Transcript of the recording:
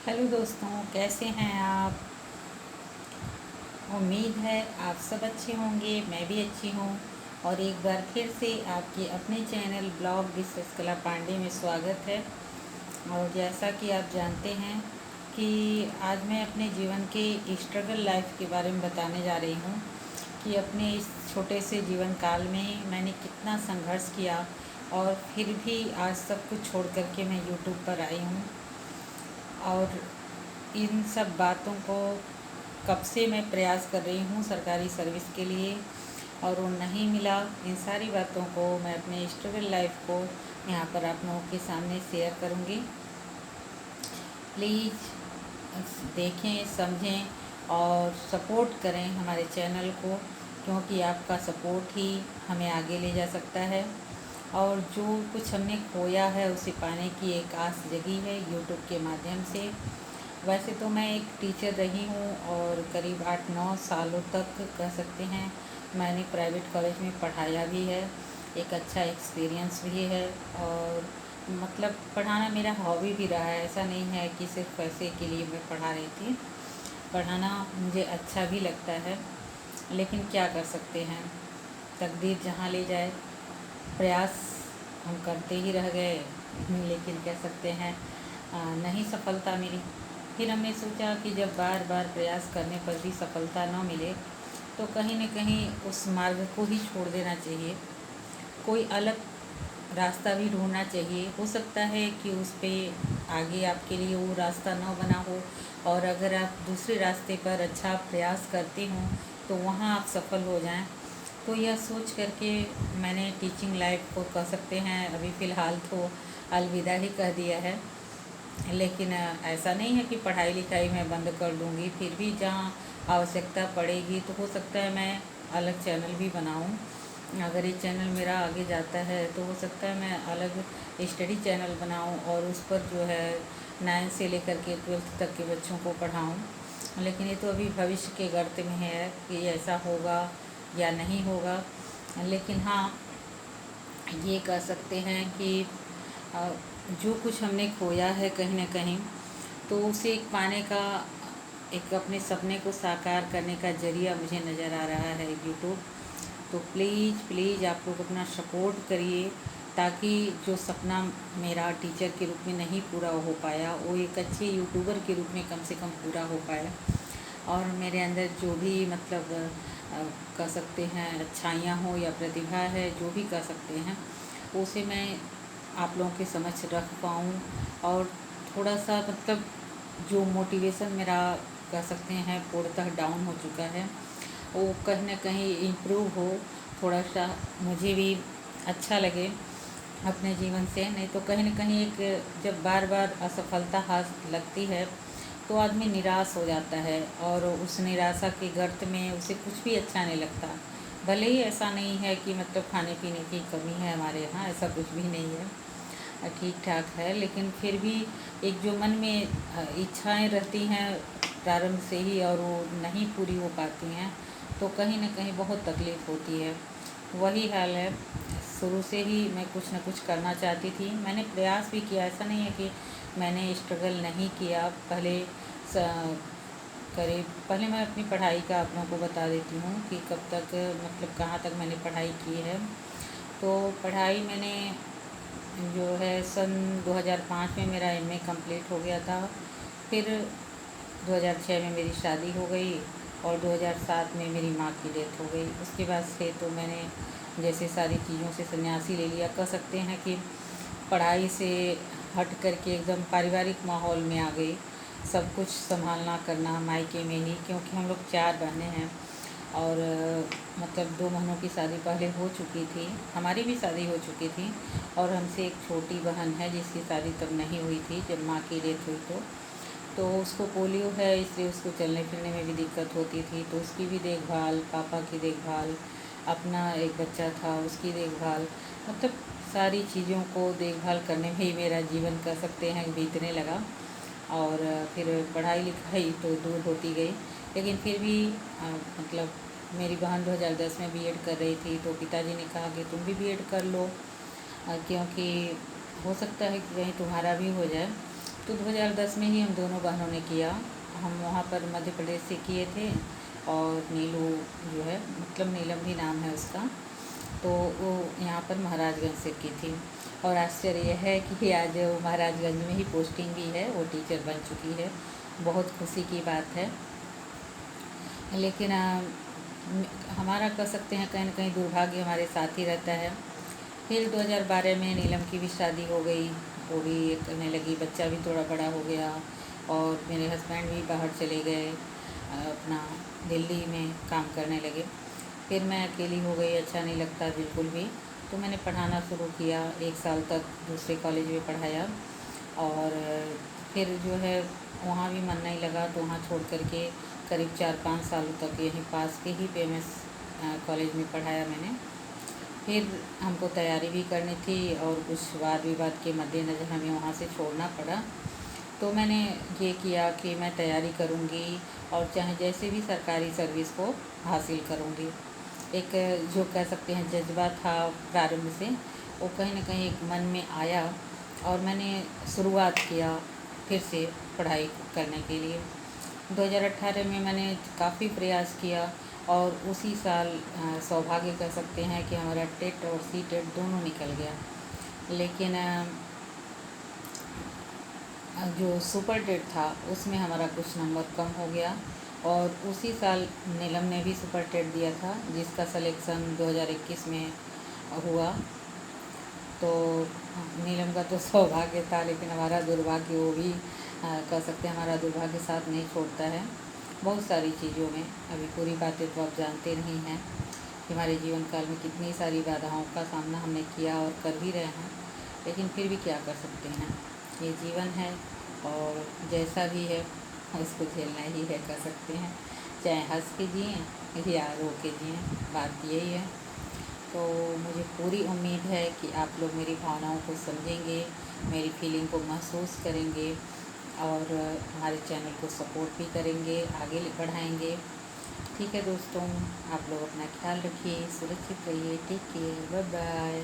Hello दोस्तों, कैसे हैं आप। उम्मीद है आप सब अच्छे होंगे, मैं भी अच्छी हूँ। और एक बार फिर से आपके अपने चैनल ब्लॉग डिस्कस कला पांडे में स्वागत है। और जैसा कि आप जानते हैं कि आज मैं अपने जीवन के स्ट्रगल लाइफ के बारे में बताने जा रही हूँ कि अपने इस छोटे से जीवन काल में मैंने कितना संघर्ष किया और फिर भी आज सब कुछ छोड़ कर के मैं यूट्यूब पर आई हूँ। और इन सब बातों को कब से मैं प्रयास कर रही हूँ सरकारी सर्विस के लिए, और वो नहीं मिला। इन सारी बातों को मैं अपने स्ट्रगल लाइफ को यहाँ पर आप लोगों के सामने शेयर करूँगी। प्लीज़ देखें, समझें और सपोर्ट करें हमारे चैनल को, क्योंकि आपका सपोर्ट ही हमें आगे ले जा सकता है। और जो कुछ हमने खोया है उसे पाने की एक आस जगी है यूट्यूब के माध्यम से। वैसे तो मैं एक टीचर रही हूँ और करीब 8-9 सालों तक कह सकते हैं मैंने प्राइवेट कॉलेज में पढ़ाया भी है। एक अच्छा एक्सपीरियंस भी है और मतलब पढ़ाना मेरा हॉबी भी रहा है। ऐसा नहीं है कि सिर्फ पैसे के लिए मैं पढ़ा रही थी। पढ़ाना मुझे अच्छा भी लगता है, लेकिन क्या कर सकते हैं, तकदीर जहाँ ले जाए। प्रयास हम करते ही रह गए, लेकिन कह सकते हैं नहीं सफलता मिली। फिर हमने सोचा कि जब बार बार प्रयास करने पर भी सफलता न मिले तो कहीं न कहीं उस मार्ग को ही छोड़ देना चाहिए। कोई अलग रास्ता भी ढूंढना चाहिए। हो सकता है कि उस पे आगे आपके लिए वो रास्ता न बना हो, और अगर आप दूसरे रास्ते पर अच्छा प्रयास करते हों तो वहाँ आप सफल हो जाएं। तो यह सोच करके मैंने टीचिंग लाइफ को कह सकते हैं अभी फ़िलहाल तो अलविदा ही कह दिया है। लेकिन ऐसा नहीं है कि पढ़ाई लिखाई मैं बंद कर दूँगी। फिर भी जहाँ आवश्यकता पड़ेगी तो हो सकता है मैं अलग चैनल भी बनाऊँ। अगर ये चैनल मेरा आगे जाता है तो हो सकता है मैं अलग स्टडी चैनल बनाऊँ और उस पर जो है 9 से लेकर के 12th तक के बच्चों को पढ़ाऊँ। लेकिन ये तो अभी भविष्य के गर्त में है कि ऐसा होगा या नहीं होगा। लेकिन हाँ, ये कह सकते हैं कि जो कुछ हमने खोया है कहीं न कहीं, तो उसे एक पाने का, एक अपने सपने को साकार करने का ज़रिया मुझे नज़र आ रहा है यूट्यूब। तो प्लीज़ प्लीज़ आप लोग अपना सपोर्ट करिए, ताकि जो सपना मेरा टीचर के रूप में नहीं पूरा हो पाया वो एक अच्छे यूट्यूबर के रूप में कम से कम पूरा हो पाए। और मेरे अंदर जो भी मतलब कह सकते हैं अच्छाइयाँ हो या प्रतिभा है, जो भी कह सकते हैं, उसे मैं आप लोगों के समक्ष रख पाऊँ। और थोड़ा सा मतलब जो मोटिवेशन मेरा कह सकते हैं पूर्णतः डाउन हो चुका है, वो कहीं न कहीं इम्प्रूव हो। थोड़ा सा मुझे भी अच्छा लगे अपने जीवन से। नहीं तो कहीं न कहीं एक जब बार बार असफलता हाथ लगती है तो आदमी निराश हो जाता है, और उस निराशा के गर्त में उसे कुछ भी अच्छा नहीं लगता। भले ही ऐसा नहीं है कि मतलब खाने पीने की कमी है हमारे यहाँ, ऐसा कुछ भी नहीं है, ठीक ठाक है। लेकिन फिर भी एक जो मन में इच्छाएं रहती हैं प्रारंभ से ही और वो नहीं पूरी हो पाती हैं, तो कहीं न कहीं बहुत तकलीफ़ होती है। वही हाल है। शुरू से ही मैं कुछ न कुछ करना चाहती थी। मैंने प्रयास भी किया, ऐसा नहीं है कि मैंने स्ट्रगल नहीं किया। पहले मैं अपनी पढ़ाई का आप लोगों को बता देती हूँ कि कब तक मतलब कहाँ तक मैंने पढ़ाई की है। तो पढ़ाई मैंने जो है सन 2005 में मेरा एमए कंप्लीट हो गया था। फिर 2006 में मेरी शादी हो गई और 2007 में मेरी माँ की डेथ हो गई। उसके बाद से तो मैंने जैसे सारी चीज़ों से संन्यासी ले लिया। कह सकते हैं कि पढ़ाई से हट कर के एकदम पारिवारिक माहौल में आ गई। सब कुछ संभालना करना मायके में ही, क्योंकि हम लोग 4 बहनें हैं। और मतलब 2 बहनों की शादी पहले हो चुकी थी, हमारी भी शादी हो चुकी थी। और हमसे एक छोटी बहन है जिसकी शादी तब नहीं हुई थी जब माँ की डेथ हुई। तो उसको पोलियो है, इसलिए उसको चलने फिरने में भी दिक्कत होती थी। तो उसकी भी देखभाल, पापा की देखभाल, अपना एक बच्चा था उसकी देखभाल, मतलब सारी चीज़ों को देखभाल करने में ही मेरा जीवन कह सकते हैं बीतने लगा। और फिर पढ़ाई लिखाई तो दूर होती गई। लेकिन फिर भी मतलब मेरी बहन 2010 में बीएड कर रही थी, तो पिताजी ने कहा कि तुम भी बीएड कर लो, क्योंकि हो सकता है कि कहीं तुम्हारा भी हो जाए। तो 2010 में ही हम दोनों बहनों ने किया। हम वहाँ पर मध्य प्रदेश से किए थे, और नीलू जो है, मतलब नीलम भी नाम है उसका, तो वो यहाँ पर महाराजगंज से की थी। और आश्चर्य यह है कि आज वो महाराजगंज में ही पोस्टिंग भी है, वो टीचर बन चुकी है। बहुत खुशी की बात है। लेकिन हमारा कह सकते हैं कहीं न कहीं दुर्भाग्य हमारे साथ ही रहता है। फिर 2012 में नीलम की भी शादी हो गई, वो भी करने लगी, बच्चा भी थोड़ा बड़ा हो गया, और मेरे हस्बैंड भी बाहर चले गए, अपना दिल्ली में काम करने लगे। फिर मैं अकेली हो गई, अच्छा नहीं लगता बिल्कुल भी। तो मैंने पढ़ाना शुरू किया, 1 साल तक दूसरे कॉलेज में पढ़ाया, और फिर जो है वहाँ भी मन नहीं लगा, तो वहाँ छोड़ कर के करीब 4-5 सालों तक यहीं पास के ही PMS कॉलेज में पढ़ाया मैंने। फिर हमको तैयारी भी करनी थी, और कुछ वाद विवाद के मद्देनज़र हमें वहाँ से छोड़ना पड़ा। तो मैंने ये किया कि मैं तैयारी करूँगी, और चाहे जैसे भी सरकारी सर्विस को हासिल करूँगी। एक जो कह सकते हैं जज्बा था प्रारंभ से, वो कहीं न कहीं एक मन में आया, और मैंने शुरुआत किया फिर से पढ़ाई करने के लिए। 2018 में मैंने काफ़ी प्रयास किया, और उसी साल सौभाग्य कह सकते हैं कि हमारा टेट और सीटेट दोनों निकल गया। लेकिन जो सुपर टेट था उसमें हमारा कुछ नंबर कम हो गया, और उसी साल नीलम ने भी सुपर टेट दिया था, जिसका सिलेक्शन 2021 में हुआ। तो नीलम का तो सौभाग्य था, लेकिन हमारा दुर्भाग्य वो भी कह सकते हैं, हमारा दुर्भाग्य साथ नहीं छोड़ता है बहुत सारी चीज़ों में। अभी पूरी बातें तो आप जानते नहीं हैं कि हमारे जीवन काल में कितनी सारी बाधाओं का सामना हमने किया और कर भी रहे हैं, लेकिन फिर भी क्या कर सकते हैं, ये जीवन है, और जैसा भी है उसको झेलना ही है, कह सकते हैं। चाहे हंस के जिएँ या रो के जिएँ, बात यही है। तो मुझे पूरी उम्मीद है कि आप लोग मेरी भावनाओं को समझेंगे, मेरी फीलिंग को महसूस करेंगे, और हमारे चैनल को सपोर्ट भी करेंगे, आगे बढ़ाएंगे। ठीक है दोस्तों, आप लोग अपना ख्याल रखिए, सुरक्षित रहिए, टेक केयर, बाय बाय।